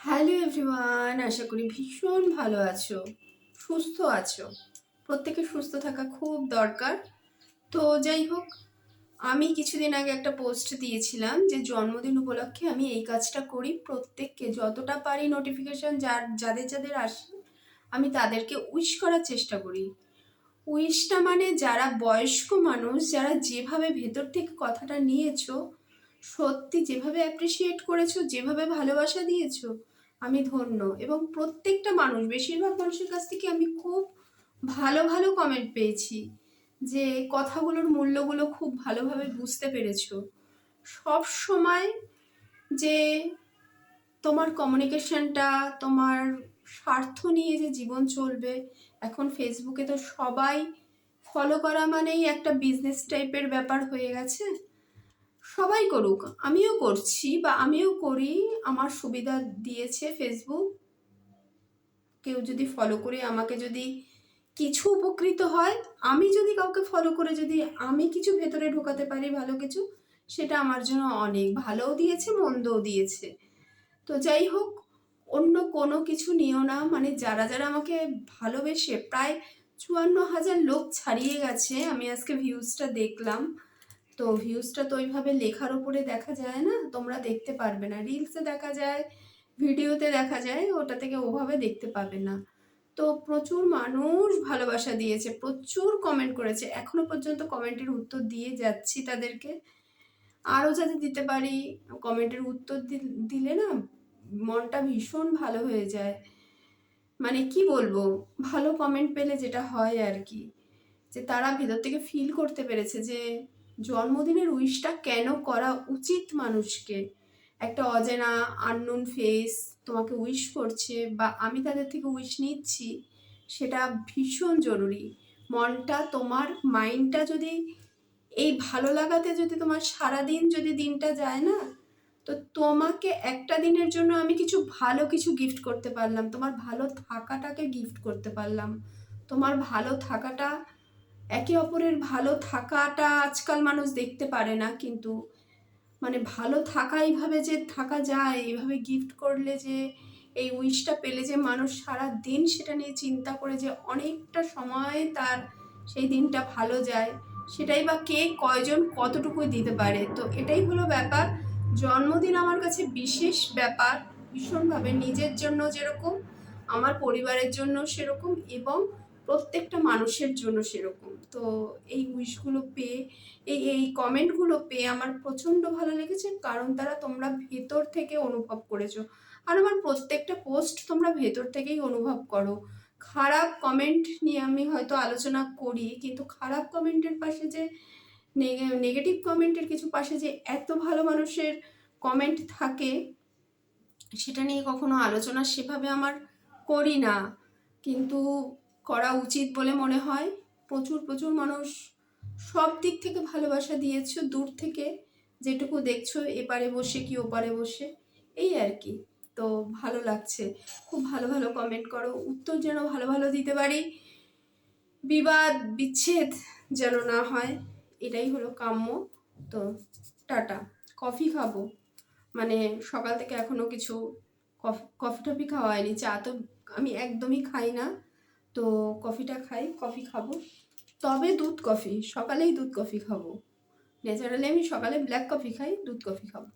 Hello everyone, আশা করি ভীষণ ভালো আছো, সুস্থ আছো। প্রত্যেকে সুস্থ থাকা খুব দরকার। তো যাই হোক, আমি কিছুদিন আগে একটা পোস্ট দিয়েছিলাম যে জন্মদিন উপলক্ষে আমি এই কাজটা করি, প্রত্যেককে যতটা পারি নোটিফিকেশন যাদের যাদের আসে আমি তাদেরকে উইশ করার চেষ্টা করি। উইশটা মানে যারা বয়স্ক মানুষ, যারা যেভাবে ভেতর থেকে কথাটা নিয়েছো, সত্যি যেভাবে অ্যাপ্রিসিয়েট করেছো, যেভাবে ভালোবাসা দিয়েছো, আমি ধন্য। এবং প্রত্যেকটা মানুষ, বেশিরভাগ মানুষের কাছ থেকে আমি খুব ভালো ভালো কমেন্ট পেয়েছি যে কথাগুলোর মূল্যগুলো খুব ভালোভাবে বুঝতে পেরেছো। সব সময় যে তোমার কমিউনিকেশনটা, তোমার স্বার্থ নিয়ে যে জীবন চলবে, এখন ফেসবুকে তো সবাই ফলো করা মানেই একটা বিজনেস টাইপের ব্যাপার হয়ে গেছে। সবাই করুক, আমিও করছি বা আমিও করি, আমার সুবিধা দিয়েছে ফেসবুক। কেউ যদি ফলো করে আমাকে যদি কিছু উপকৃত হয়, আমি যদি কাউকে ফলো করে যদি আমি কিছু ভেতরে ঢোকাতে পারি ভালো কিছু, সেটা আমার জন্য অনেক ভালোও দিয়েছে, মন্দও দিয়েছে। তো যাই হোক, অন্য কোনো কিছু নিও না, মানে যারা যারা আমাকে ভালোবেসে প্রায় 54,000 লোক ছাড়িয়ে গেছে। আমি আজকে ভিউজটা দেখলাম, তো ভিউজটা তো ওইভাবে লেখার উপরে দেখা যায় না, তোমরা দেখতে পারবে না, রিলসে দেখা যায়, ভিডিওতে দেখা যায়, ওটা থেকে ওভাবে দেখতে পাবে না। তো প্রচুর মানুষ ভালোবাসা দিয়েছে, প্রচুর কমেন্ট করেছে, এখনো পর্যন্ত কমেন্টের উত্তর দিয়ে যাচ্ছি তাদেরকে। আরও যাতে দিতে পারি, কমেন্টের উত্তর দিলে না মনটা ভীষণ ভালো হয়ে যায়। মানে কি বলবো, ভালো কমেন্ট পেলে যেটা হয় আর কি, যে তারা ভেতর থেকে ফিল করতে পেরেছে যে জন্মদিনের উইশটা কেন করা উচিত মানুষকে। একটা অজানা আননোন ফেস তোমাকে উইশ করছে বা আমি তাদের থেকে উইশ নিচ্ছি, সেটা ভীষণ জরুরি। মনটা, তোমার মাইন্ডটা যদি এই ভালো লাগাতে যদি তোমার সারাদিন যদি দিনটা যায় না, তো তোমাকে একটা দিনের জন্য আমি কিছু ভালো কিছু গিফট করতে পারলাম, তোমার ভালো থাকাটাকে গিফট করতে পারলাম। তোমার ভালো থাকাটা, একে অপরের ভালো থাকাটা আজকাল মানুষ দেখতে পারে না, কিন্তু মানে ভালো থাকা এইভাবে যে থাকা যায়, এইভাবে গিফট করলে যে এই উইশটা পেলে যে মানুষ সারা দিন সেটা নিয়ে চিন্তা করে যে অনেকটা সময় তার সেই দিনটা ভালো যায়, সেটাই বা কে কয়জন কতটুকুই দিতে পারে। তো এটাই হলো ব্যাপার। জন্মদিন আমার কাছে বিশেষ ব্যাপার, ভীষণভাবে, নিজের জন্য যেরকম, আমার পরিবারের জন্য সেরকম, এবং প্রত্যেকটা মানুষের জন্য সেরকম। তো এই উইশগুলো পেয়ে, এই কমেন্টগুলো পেয়ে আমার প্রচণ্ড ভালো লেগেছে, কারণ তারা তোমরা ভেতর থেকে অনুভব করেছো। আর আমার প্রত্যেকটা পোস্ট তোমরা ভেতর থেকেই অনুভব করো। খারাপ কমেন্ট নিয়ে আমি হয়তো আলোচনা করি, কিন্তু খারাপ কমেন্টের পাশে যে নেগেটিভ কমেন্টের কিছু পাশে যে এত ভালো মানুষের কমেন্ট থাকে, সেটা নিয়ে কখনো আলোচনা সেভাবে আমার করি না, কিন্তু করা উচিত বলে মনে হয়। প্রচুর প্রচুর মানুষ সব দিক থেকে ভালোবাসা দিয়েছো, দূর থেকে যেটুকু দেখছো, এপারে বসে কি ওপারে বসে, এই আর কি। তো ভালো লাগছে, খুব ভালো ভালো কমেন্ট করো, উত্তর যেন ভালো ভালো দিতে পারি, বিবাদ বিচ্ছেদ যেন না হয়, এটাই হলো কাম্য। তো টাটা। কফি খাবো, মানে সকাল থেকে এখনো কিছু কফি টফি খাওয়া হয়নি, চা তো আমি একদমই খাই না। তো কফিটা খাই, কফি খাবো, তবে দুধ কফি, সকালেই দুধ কফি খাবো। ন্যাচারালি আমি সকালে ব্ল্যাক কফি খাই, দুধ কফি খাবো।